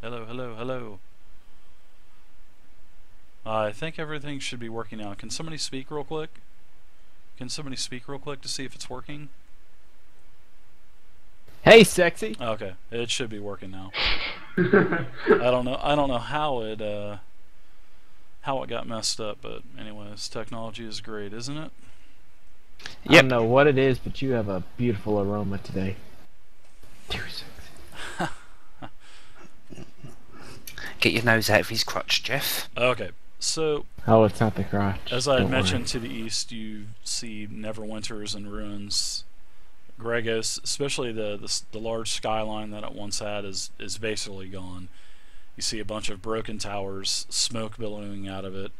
Hello, hello, hello. I think everything should be working now. Can somebody speak real quick? Can somebody speak real quick to see if it's working? Hey, sexy. Okay, it should be working now. I don't know how it got messed up, but anyways, technology is great, isn't it? I don't know what it is, but you have a beautiful aroma today. Too sexy. Get your nose out of his crotch, Jeff. Okay, so Oh, it's not the crotch. as I had Don't mentioned, worry. to the east you see Neverwinters and ruins. Gregos, especially the large skyline that it once had, is basically gone. You see a bunch of broken towers, smoke billowing out of it,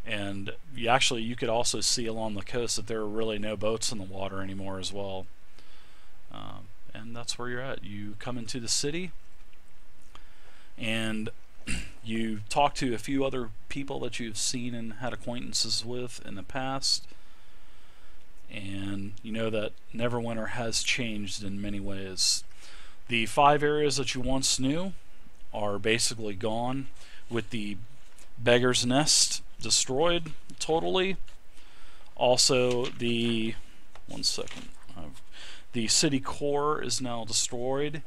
and you could also see along the coast that there are really no boats in the water anymore as well. And that's where you're at. You come into the city, and you talk to a few other people that you've seen and had acquaintances with in the past, and you know that Neverwinter has changed in many ways. The 5 areas that you once knew are basically gone, with the Beggar's Nest destroyed totally. Also, the one second, the city core is now destroyed,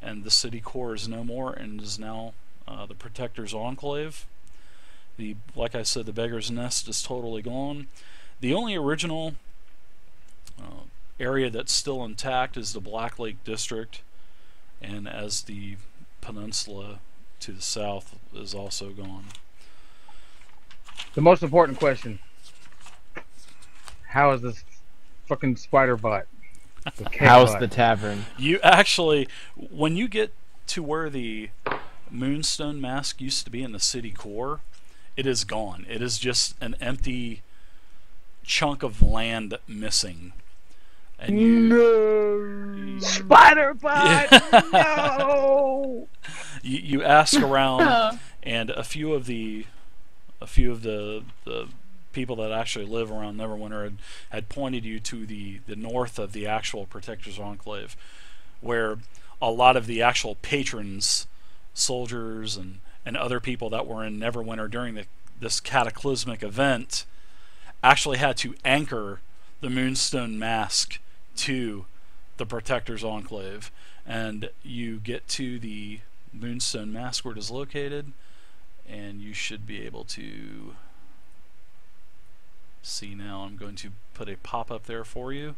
and the city core is no more, and is now the Protector's Enclave. Like I said, the Beggar's Nest is totally gone. The only original area that's still intact is the Black Lake District, and as the peninsula to the south is also gone. The most important question: how is this fucking spider butt? The cave How's butt? the tavern? You actually, when you get to where the Moonstone Mask used to be in the city core, it is gone. It is just an empty chunk of land missing. And No spider butt. No. you ask around, and a few of the people that actually live around Neverwinter had pointed you to the north of the actual Protector's Enclave, where a lot of the actual patrons, soldiers, and other people that were in Neverwinter during this cataclysmic event actually had to anchor the Moonstone Mask to the Protector's Enclave. And you get to the Moonstone Mask where it is located, and you should be able to see now. I'm going to put a pop-up there for you.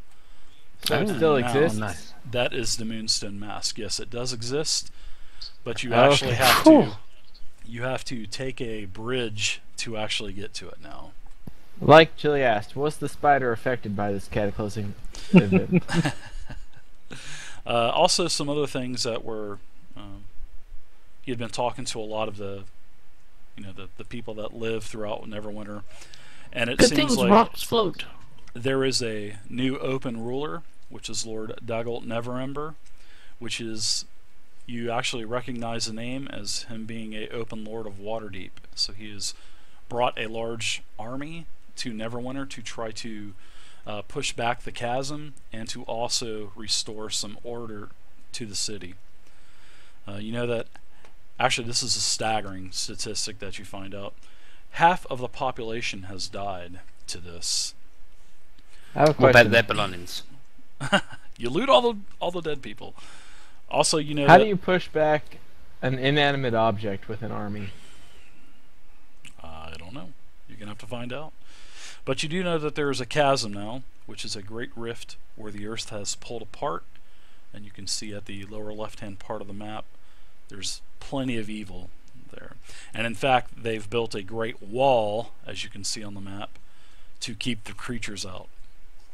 So it And still now, exists? Nice. That is the Moonstone Mask. Yes, it does exist, but you Okay. actually have Whew. to take a bridge to actually get to it now. Like Chili asked, was the spider affected by this cataclysmic event? Also, some other things that were you'd been talking to a lot of the people that live throughout Neverwinter, and it Good seems things like rocks float. there is a new open ruler, which is Lord Dagult Neverember, which is, you actually recognize the name as him being a open lord of Waterdeep. So he has brought a large army to Neverwinter to try to push back the chasm, and to also restore some order to the city. You know that, actually, this is a staggering statistic that you find out. Half of the population has died to this. I have a What about question. their belongings? You loot all the dead people. Also, you know How that, do you push back an inanimate object with an army? I don't know. You're gonna have to find out. But you do know that there is a chasm now, which is a great rift where the earth has pulled apart, and you can see at the lower left-hand part of the map, there's plenty of evil there. And in fact, they've built a great wall, as you can see on the map, to keep the creatures out,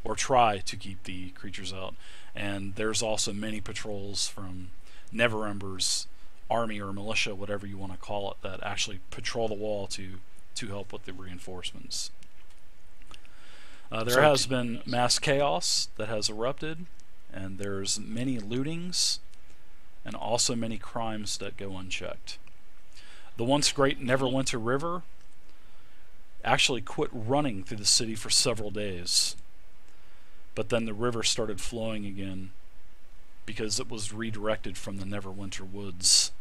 or try to keep the creatures out. And there's also many patrols from Neverember's army or militia, whatever you want to call it, that actually patrol the wall to help with the reinforcements. There has been mass chaos that has erupted, and there's many lootings, and also many crimes that go unchecked. The once great Neverwinter River actually quit running through the city for several days, but then the river started flowing again because it was redirected from the Neverwinter Woods.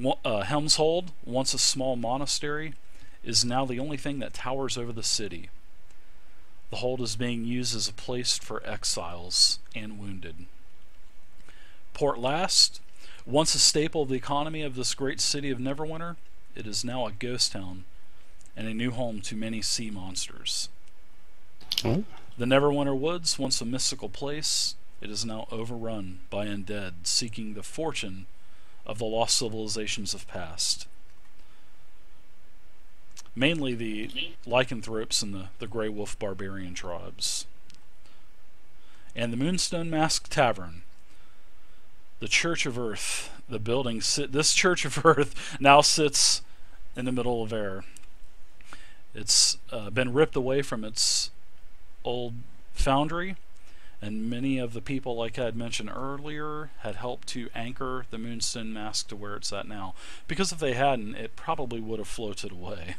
Helmshold, once a small monastery, is now the only thing that towers over the city. The hold is being used as a place for exiles and wounded. Port Last, once a staple of the economy of this great city of Neverwinter, it is now a ghost town and a new home to many sea monsters. Oh. The Neverwinter Woods, once a mystical place, it is now overrun by undead seeking the fortune of the lost civilizations of past. Mainly the lycanthropes and the Grey Wolf barbarian tribes. And the Moonstone Mask Tavern, the Church of Earth, the building, this Church of Earth now sits in the middle of air. It's been ripped away from its old foundry, and many of the people, like I had mentioned earlier, had helped to anchor the Moonstone Mask to where it's at now. Because if they hadn't, it probably would have floated away.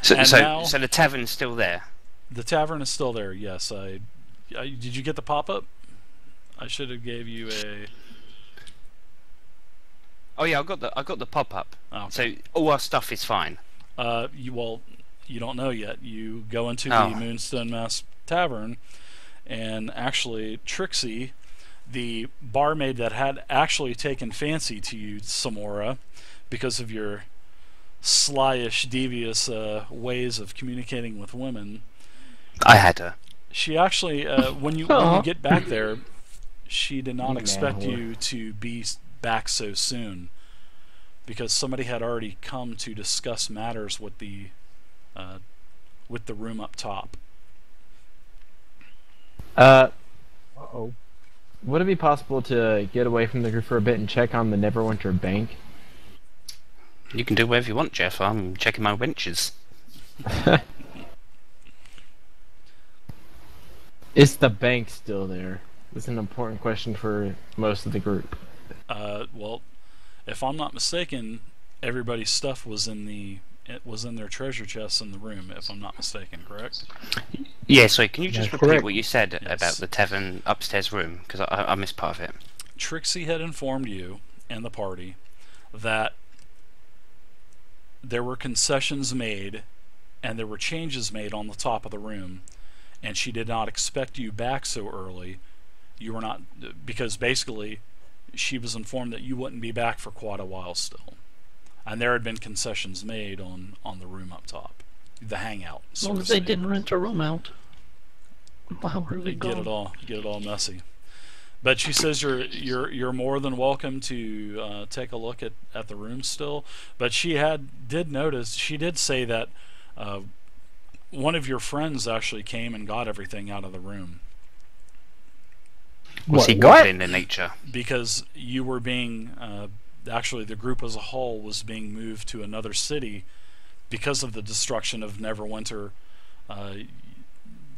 So now, the tavern's still there? The tavern is still there, yes. Did you get the pop-up? I should have gave you a... Oh yeah, I got the pop-up. Oh, okay. So all our stuff is fine? You don't know yet. You go into the Moonstone Mask Tavern, and actually Trixie, the barmaid that had actually taken fancy to you, Samora, because of your slyish, devious ways of communicating with women. I had her. She actually, when you get back there, she did not expect you to be back so soon, because somebody had already come to discuss matters with the room up top. Uh-oh. Would it be possible to get away from the group for a bit and check on the Neverwinter Bank? You can do whatever you want, Jeff. I'm checking my winches. Is the bank still there? That's an important question for most of the group. Well, if I'm not mistaken, everybody's stuff was in their treasure chests in the room, if I'm not mistaken, correct? Yeah, sorry, can you just repeat correct. what you said Yes. about the tavern upstairs room? Because I missed part of it. Trixie had informed you and the party that there were concessions made and there were changes made on the top of the room, and she did not expect you back so early. You were not, because basically she was informed that you wouldn't be back for quite a while still. And there had been concessions made on the room up top, the hangout. As long as they didn't rent a room out. Wow, where are they Get going? it all messy. But she says you're more than welcome to take a look at the room still. But she did say that one of your friends actually came and got everything out of the room. Was he goblin in nature? Because you were being actually the group as a whole was being moved to another city because of the destruction of Neverwinter.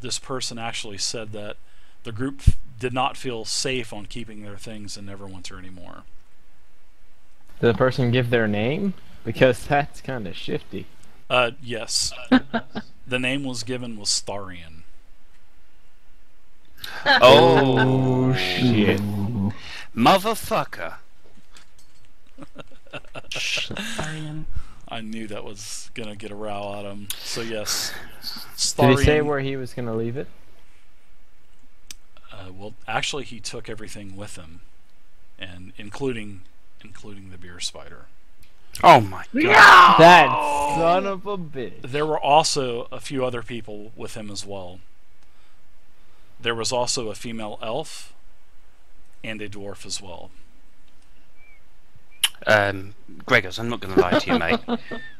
This person actually said that the group did not feel safe on keeping their things in Neverwinter anymore. Did the person give their name? Because that's kind of shifty. Yes. The name was given was Tharian. Oh, shit. Motherfucker. Arian. I knew that was gonna get a row out of him. So yes, Did he say Tharian- where he was going to leave it? well, actually, he took everything with him, and including the beer spider. Oh my god. That son of a bitch. There were also a few other people with him as well. There was also a female elf and a dwarf as well. Gregors, I'm not going to lie to you, mate.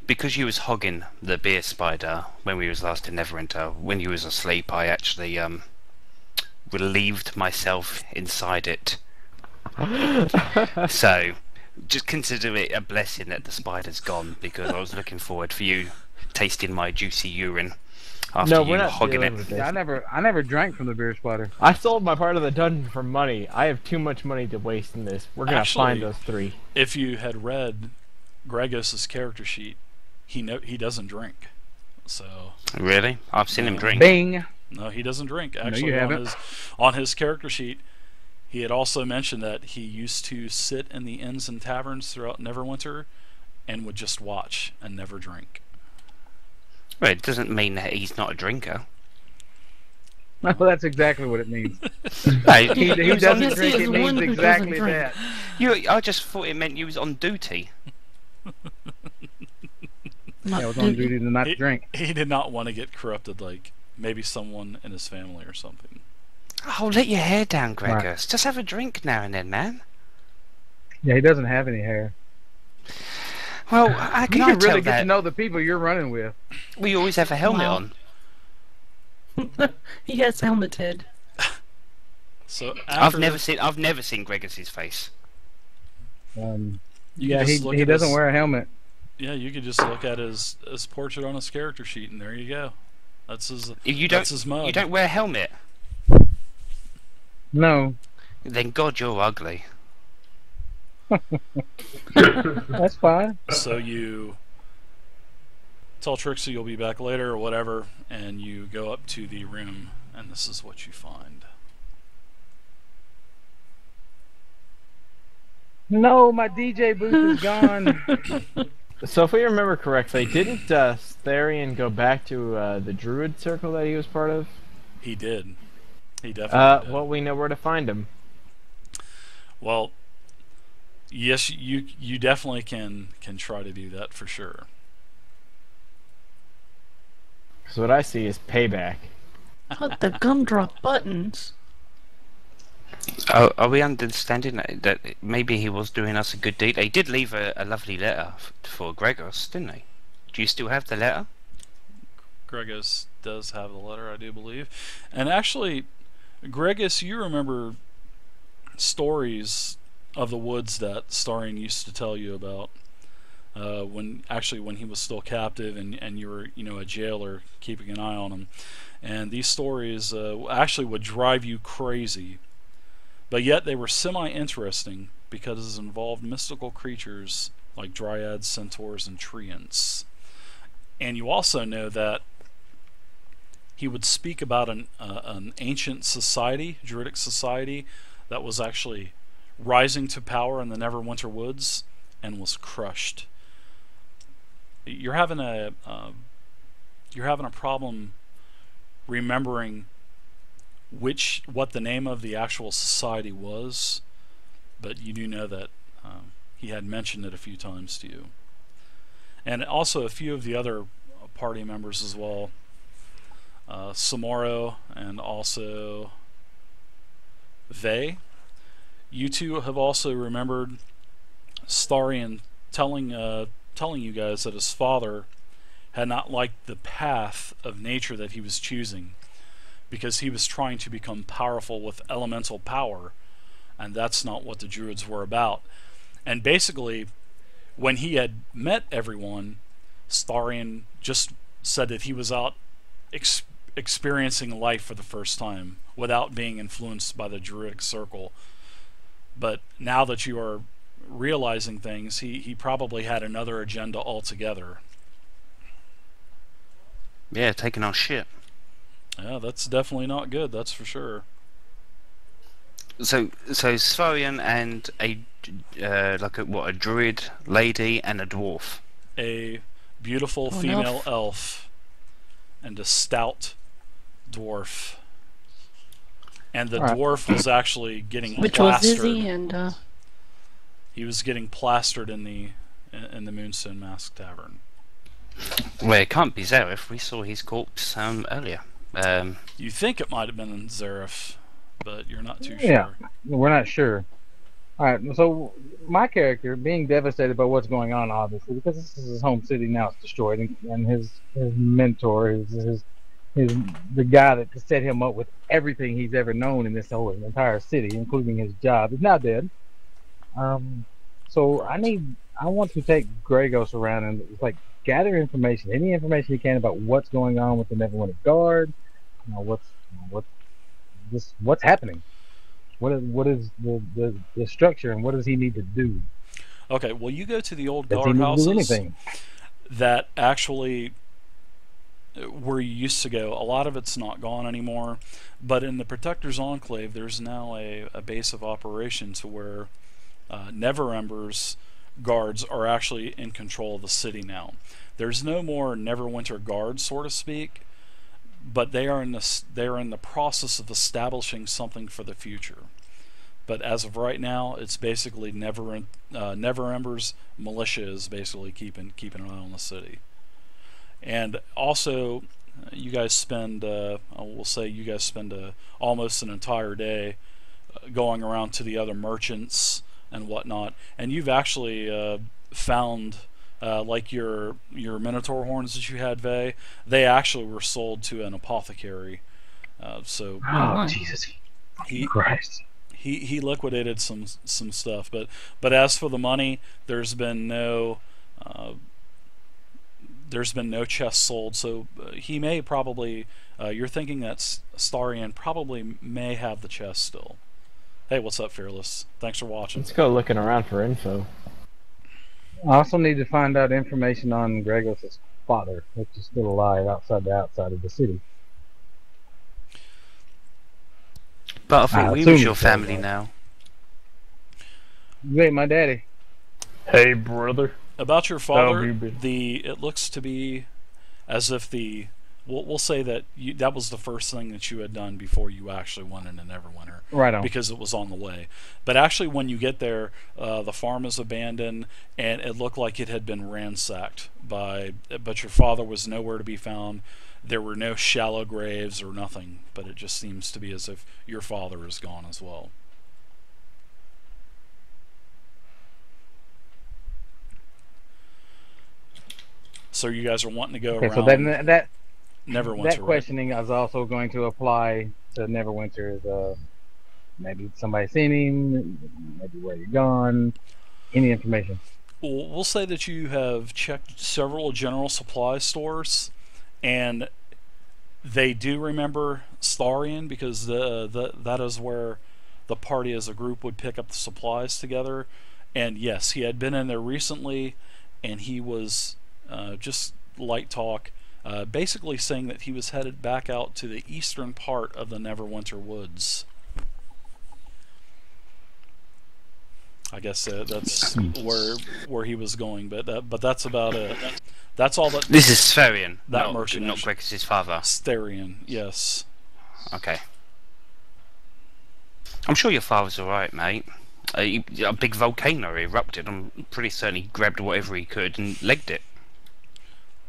Because you was hogging the beer spider when we was last in Neverwinter, when you was asleep, I actually relieved myself inside it. So, just consider it a blessing that the spider's gone, because I was looking forward for you tasting my juicy urine after No, you we're not hogging dealing it. with Yeah, I this. never drank from the beer spider. I sold my part of the dungeon for money. I have too much money to waste in this. We're gonna Actually- find those three. If you had read Gregos's character sheet, he doesn't drink. So Really? I've seen him drink. Bing. no, he doesn't drink. you Actually, haven't. on his character sheet, He had also mentioned that he used to sit in the inns and taverns throughout Neverwinter and would just watch and never drink. Well, it doesn't mean that he's not a drinker. No, that's exactly what it means. No, He Yes, doesn't he drink. is It one means who exactly doesn't drink. that. I just thought it meant you was on duty. Not Yeah, I was on duty to not drink. He did not want to get corrupted like maybe someone in his family or something. Oh, let your hair down, Gregors. Right. Just have a drink now and then, man. Yeah, he doesn't have any hair. Well, how can You I can tell really get that? to know the people you're running with. We always have a helmet Wow. on. He has helmet head. So I've after never seen Gregors' face. You Yeah, can just look he at doesn't his- wear a helmet. Yeah, you could just look at his portrait on his character sheet, and there you go. That's his. You That's don't. his mug. You don't wear a helmet. No, Then God, you're ugly. that's fine. So you tell Trixie you'll be back later or whatever, and you go up to the room, and this is what you find. No, my DJ booth is gone. So if we remember correctly, didn't Therian go back to the Druid Circle that he was part of? He did. He definitely did. Well, we know where to find him. Well, yes, you definitely can try to do that for sure. So what I see is payback. What the gumdrop buttons? Oh, are we understanding that maybe he was doing us a good deed? He did leave a lovely letter for Gregors, didn't he? Do you still have the letter? Gregis does have the letter, I do believe. And actually, Gregis, you remember stories of the woods that Starion used to tell you about when he was still captive and you were a jailer keeping an eye on him. And these stories actually would drive you crazy. But yet they were semi-interesting because it involved mystical creatures like dryads, centaurs, and treants. And you also know that he would speak about an ancient society, Druidic society, that was actually rising to power in the Neverwinter Woods and was crushed. You're having a problem remembering what the name of the actual society was, but you do know that he had mentioned it a few times to you, and also a few of the other party members as well. Samoro and also Vey. You two have also remembered Starion telling you guys that his father had not liked the path of nature that he was choosing, because he was trying to become powerful with elemental power, and that's not what the Druids were about. And basically, when he had met everyone, Starion just said that he was out experiencing life for the first time without being influenced by the Druidic circle. But now that you are realizing things, he probably had another agenda altogether. Yeah, taking our shit. Yeah, that's definitely not good, that's for sure. So Svarian and a druid lady and a dwarf. A beautiful Oh, an female elf. elf and a stout dwarf. And the Alright. dwarf was actually getting Which was plastered. Izzy and He was getting plastered in the Moonstone Mask Tavern. Well, it can't be Zareth. We saw his corpse earlier. You think it might have been Zareth, but you're not too Yeah. sure. We're not sure. All right, so my character being devastated by what's going on, obviously, because this is his home city now; it's destroyed, and his mentor, the guy that set him up with everything he's ever known in this whole entire city, including his job, is now dead. So I want to take Gregos around and gather information, any information he can about what's going on with the Neverwinter Guard. What's happening. What is the structure, and what does he need to do? Okay, well, you go to the old Does he need to do guardhouses anything? that actually where you used to go. A lot of it's not gone anymore, but in the Protector's Enclave, there's now a base of operation to where Neverember's guards are actually in control of the city now. There's no more Neverwinter guards, so to speak, but they are in the process of establishing something for the future. But as of right now, it's basically Neverember's militia is basically keeping an eye on the city. And also, you guys spend, we'll say you guys spend almost an entire day going around to the other merchants and whatnot, and you've actually found, like your Minotaur horns that you had, Vey, they actually were sold to an apothecary. So Jesus Christ. He liquidated some stuff, but as for the money, there's been no chests sold. So he may probably you're thinking that Starion probably may have the chest still. Hey, what's up, Fearless? Thanks for watching. Let's go looking around for info. I also need to find out information on Gregos' father, which is still alive outside of the city. But I think we was your family now. You ain't my daddy. Hey, brother. About your father, it looks to be as if we'll say that that was the first thing that you had done before you actually went into Neverwinter. Right on. Because it was on the way. But actually, when you get there, the farm is abandoned, and it looked like it had been ransacked but your father was nowhere to be found. There were no shallow graves or nothing, but it just seems to be as if your father is gone as well. So you guys are wanting to go around. So then that Neverwinter. That questioning is also going to apply to Neverwinter. Maybe somebody seen him, maybe where you're gone, any information. Well, we'll say that you have checked several general supply stores, and they do remember Starion because that is where the party as a group would pick up the supplies together. And yes, he had been in there recently, and he was just light talk, basically saying that he was headed back out to the eastern part of the Neverwinter woods. I guess that's where he was going, but that's about it. That's all that. This is Spherian, that not Gregos' father. Starion, yes. Okay. I'm sure your father's alright, mate. A big volcano erupted. I'm pretty certain he grabbed whatever he could and legged it.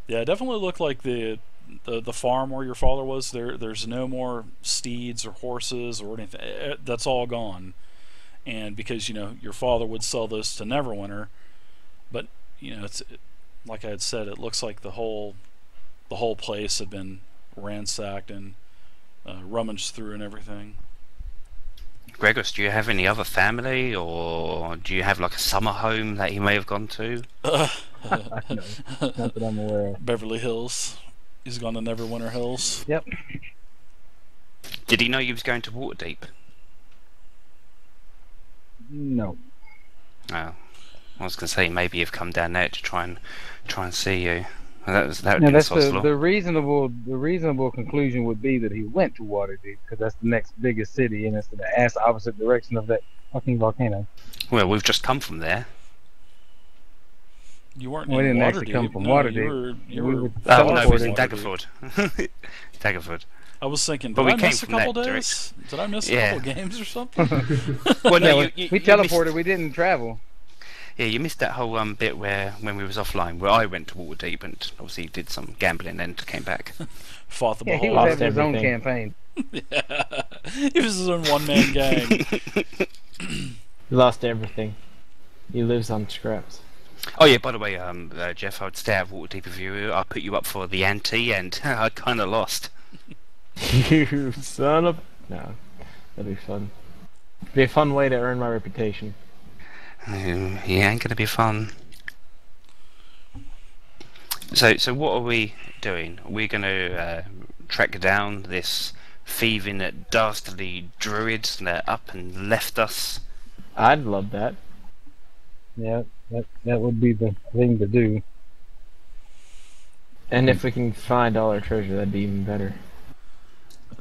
Yeah, it definitely looked like the farm where your father was. There's no more steeds or horses or anything. That's all gone. And because your father would sell those to Neverwinter, but it's like I had said, it looks like the whole place had been ransacked and rummaged through and everything. Gregos, do you have any other family, or do you have like a summer home that he may have gone to? No, not that I'm aware of. Beverly Hills. He's gone to Neverwinter Hills. Yep. Did he know you was going to Waterdeep? No. Oh, I was going to say maybe you've come down there to try and see you. That would be that's the reasonable conclusion would be that he went to Waterdeep because that's the next biggest city and it's the ass opposite direction of that fucking volcano. Well, we've just come from there. You weren't. We didn't actually come from Waterdeep. You were no, it was in Daggerford. Daggerford. I was thinking, but did we I miss a couple days? Did I miss a couple games or something? Well, no, we teleported. We didn't travel. Yeah, you missed that whole bit when we was offline, where I went to Waterdeep and obviously did some gambling and came back. Fought the Beholder. He was having his own campaign. Yeah, he was his own one-man gang. He lost everything. He lives on scraps. Oh yeah, by the way, Jeff, I would stay at Waterdeep with you. I put you up for the ante, and I kind of lost. You son of... No, that'd be fun. It'd be a fun way to earn my reputation. He ain't gonna be fun. So what are we doing? We're gonna track down this thieving, dastardly druid that up and left us. I'd love that. Yeah, that would be the thing to do. And if we can find all our treasure, that'd be even better.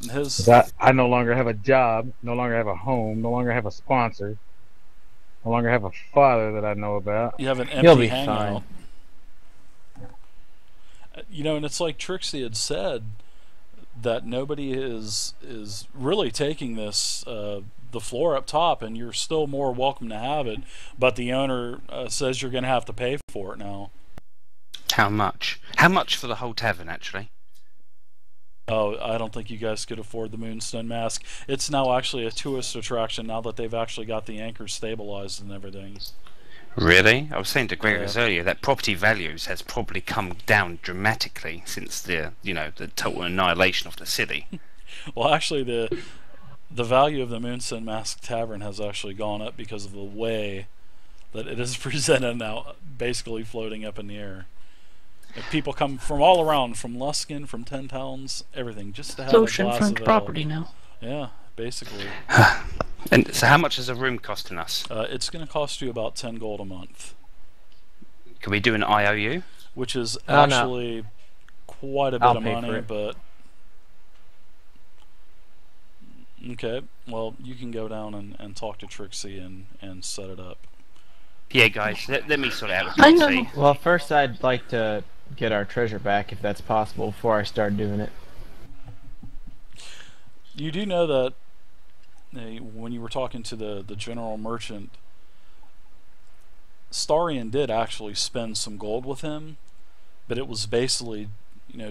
And his I no longer have a job, no longer have a home, no longer have a sponsor, no longer have a father that I know about. you have an You'll empty be hangout. fine. You know, and it's like Trixie had said that nobody is really taking this the floor up top, and you're still more welcome to have it. But the owner says you're going to have to pay for it now. How much? How much for the whole tavern, actually? Oh, I don't think you guys could afford the Moonstone Mask. It's now actually a tourist attraction now that they've actually got the anchors stabilized and everything. Really? I was saying to Gregors Yeah. earlier that property values has probably come down dramatically since the total annihilation of the city. Well, actually, the value of the Moonstone Mask Tavern has actually gone up because of the way that it is presented now, basically floating up in the air. And people come from all around, from Luskin, from 10 Towns, everything, just to have It's a glass oceanfront of ale. property now. Yeah, basically. And so, how much is a room costing us? It's going to cost you about 10 gold a month, Can we do an IOU? which is Oh, no. actually quite a bit I'll of pay for money, it. but... Okay, well, you can go down and talk to Trixie and set it up. Yeah, guys, let me sort it out with I know. Trixie. Well, first I'd like to get our treasure back, if that's possible, before I start doing it. You do know that when you were talking to the general merchant, Starion did actually spend some gold with him, but it was basically,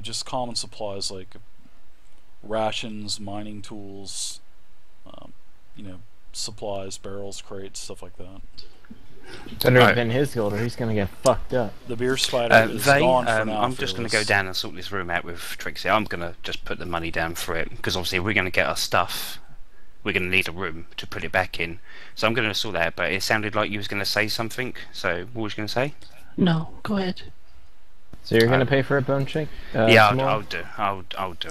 just common supplies like rations, mining tools, supplies, barrels, crates, stuff like that. Better Right. than his gold, or he's gonna get fucked up. The beer spider is gone for now. I'm just going to go Fearless. down and sort this room out with Trixie. I'm going to just put the money down for it, because obviously we're going to get our stuff. We're going to need a room to put it back in. So I'm going to sort that out, but it sounded like you was going to say something. So what was you going to say? No, go ahead. So you're gonna pay for it, Bone Shake? Yeah, some more? I'll do it.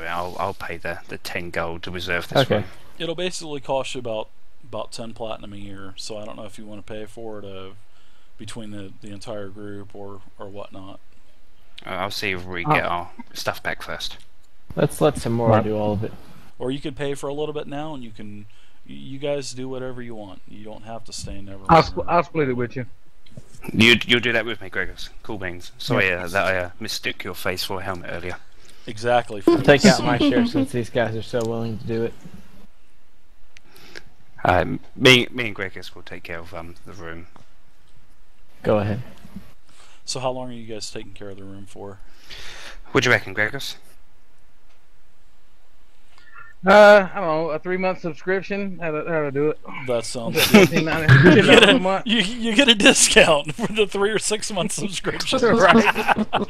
I'll pay the 10 gold to reserve this Okay. room. It'll basically cost you about 10 platinum a year. So I don't know if you want to pay for it between the entire group or whatnot. I'll see if we get our stuff back first. Let's let Samora Right. do all of it. Or you could pay for a little bit now, and you guys do whatever you want. You don't have to stay in Neverwinter. I'll split it with you. You'll do that with me, Gregors. Cool beans. Sorry that I mistook your face for a helmet earlier. Exactly. Take out my share since these guys are so willing to do it. Me and Gregors will take care of the room. Go ahead. So how long are you guys taking care of the room for? What do you reckon, Gregors? I don't know, a 3-month subscription. How to do it? That sounds. $14.99 a month. You get a discount for the 3 or 6 month subscription. Right.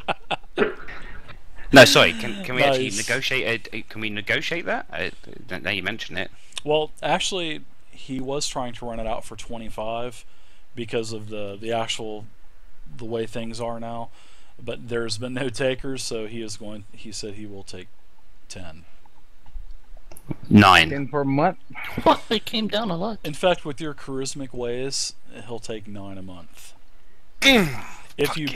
No, sorry. Can we actually Nice. negotiate? Can we negotiate that? Now you mention it. Well, actually, he was trying to run it out for 25 because of the way things are now. But there's been no takers, so he said he will take 10. 9. 10 per month. Well, it came down a lot. In fact, with your charismatic ways, he'll take 9 a month. If you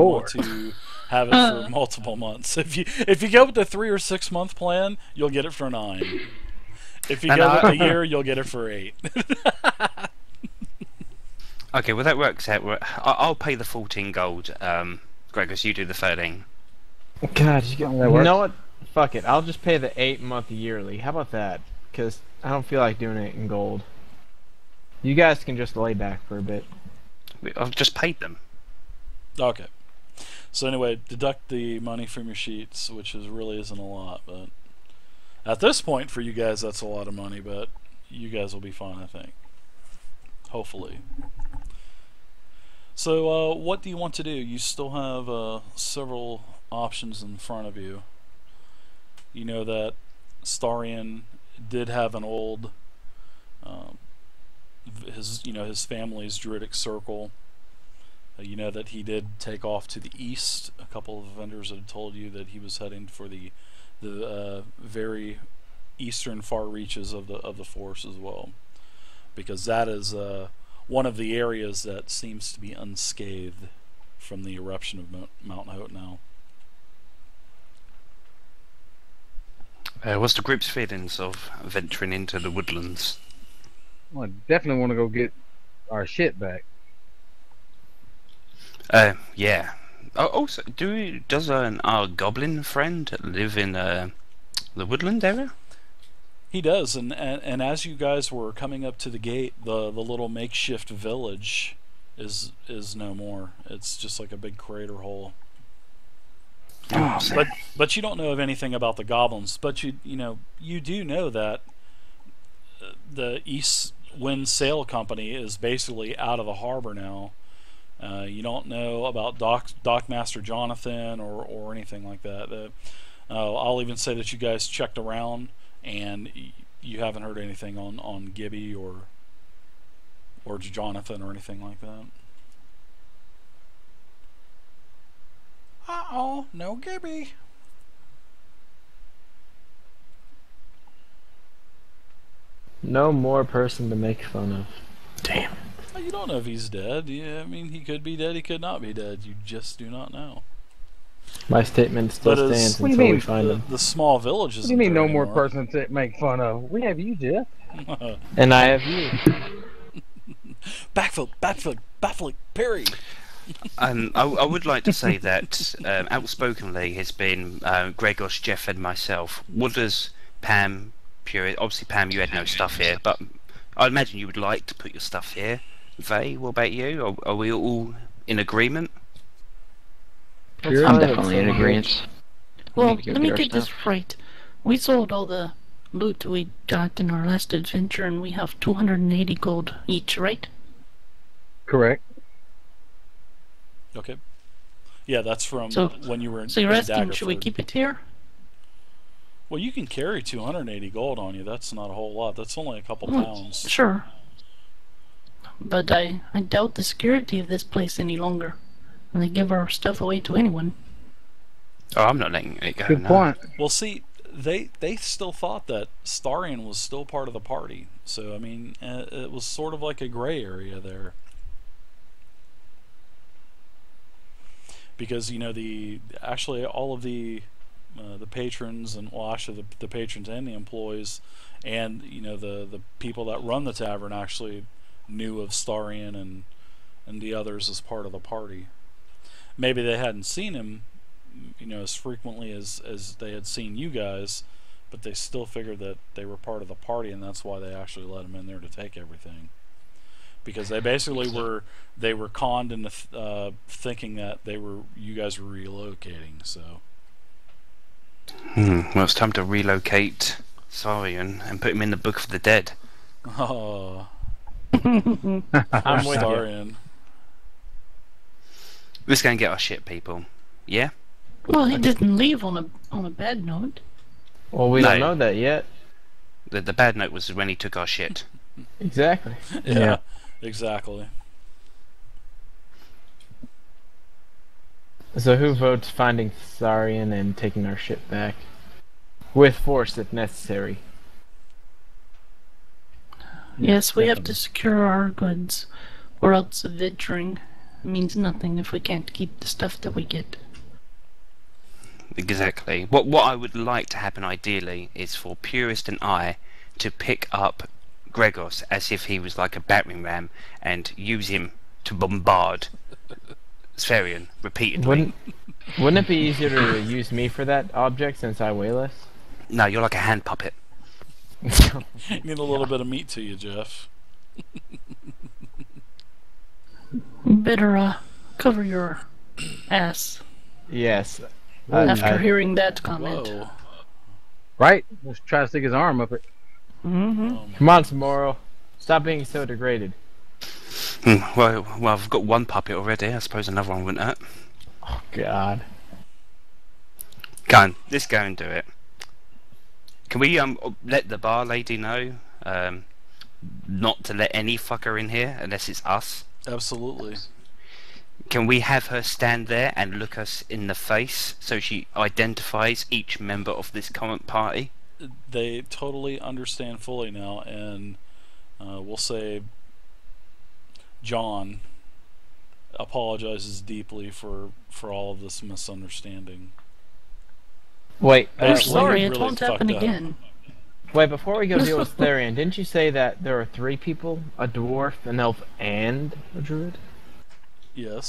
want to have it for multiple months. If you go with the 3 or 6 month plan, you'll get it for 9. If you And go I- with a year, you'll get it for 8. Okay, well that works out. I'll pay the 14 gold. Gregors, you do the 13. God, That you works. know what? Fuck it. I'll just pay the 8-month yearly. How about that? Because I don't feel like doing it in gold. You guys can just lay back for a bit. I've just paid them. Okay. So anyway, deduct the money from your sheets, which really isn't a lot, but at this point for you guys that's a lot of money, but you guys will be fine, I think. Hopefully. So what do you want to do? You still have several options in front of you. You know that Starion did have an old his family's druidic circle. You know that he did take off to the east. A couple of vendors had told you that he was heading for the very eastern far reaches of the force as well, because that is one of the areas that seems to be unscathed from the eruption of Mount Hote now. What's the group's feelings of venturing into the woodlands? Well, I definitely want to go get our shit back. Yeah. Oh, also, does our goblin friend live in the woodland area? He does, and as you guys were coming up to the gate, the little makeshift village is no more. It's just like a big crater hole. Oh, But you don't know of anything about the goblins. But you do know that the East Wind Sail Company is basically out of the harbor now. You don't know about Dockmaster Jonathan or anything like that. I'll even say that you guys checked around and you haven't heard anything on Gibby or Jonathan or anything like that. Uh-oh, no Gibby. No more person to make fun of. Damn. Well, you don't know if he's dead. Yeah, I mean, he could be dead, he could not be dead. You just do not know. My statement still But stands What do you until we mean? find him. The small village What is. do you mean no more person to make fun of? We have you, Jeff. And I have you. Backflip, parry. I would like to say that outspokenly has been Gregos, Jeff, and myself. What does Pam, obviously Pam, you had no stuff here, but I imagine you would like to put your stuff here. Vay, what about you? Are we all in agreement? I'm definitely in agreement. Well, Go let me our get this stuff. right. We sold all the loot we got in our last adventure, and we have 280 gold each, right? Correct. Okay. Yeah, that's from So- when you were in So you're in asking, should we Daggerford. keep it here? Well, you can carry 280 gold on you. That's not a whole lot. That's only a couple Well, pounds. Sure. But I doubt the security of this place any longer. And they give our stuff away to anyone. Oh, I'm not letting it go. Good no. point. Well, see, they still thought that Starion was still part of the party. So, I mean, it was sort of like a gray area there. Because, actually all of the patrons and, well, actually the patrons and the employees and, the people that run the tavern actually knew of Starion and the others as part of the party. Maybe they hadn't seen him, as frequently as they had seen you guys, but they still figured that they were part of the party, and that's why they actually let him in there to take everything. Because they basically were conned into thinking that you guys were relocating. So Well, it's time to relocate Sarian and put him in the Book of the Dead. oh, I'm with you. Starion. Let's go and get our shit, people. Yeah? Well, he didn't leave on a bad note. Well, we No. don't know that yet. The bad note was when he took our shit. Exactly. Yeah, exactly. So who votes finding Tharian and taking our ship back? With force if necessary. Yes, we have to secure our goods, or else adventuring means nothing if we can't keep the stuff that we get. Exactly. What I would like to happen ideally is for Purist and I to pick up Gregos as if he was like a battering ram and use him to bombard Spherian repeatedly. Wouldn't it be easier to use me for that object since I weigh less? No, you're like a hand puppet. You need a little bit of meat to you, Jeff. Better cover your ass Yes. after hearing that comment. Whoa. Right? Let's try to stick his arm up it. Mm-hmm. Come on, Samoro. Stop being so degraded. Well, I've got one puppet already. I suppose another one wouldn't hurt. Oh, God. Go on, let's go and do it. Can we let the bar lady know not to let any fucker in here unless it's us? Absolutely. Can we have her stand there and look us in the face so she identifies each member of this current party? They totally understand fully now, and we'll say John apologizes deeply for all of this misunderstanding. Wait, Hey, Sorry, really it won't happen fucked up. again. wait, before we go deal with Therian, didn't you say that there are 3 people? A dwarf, an elf, and a druid? Yes.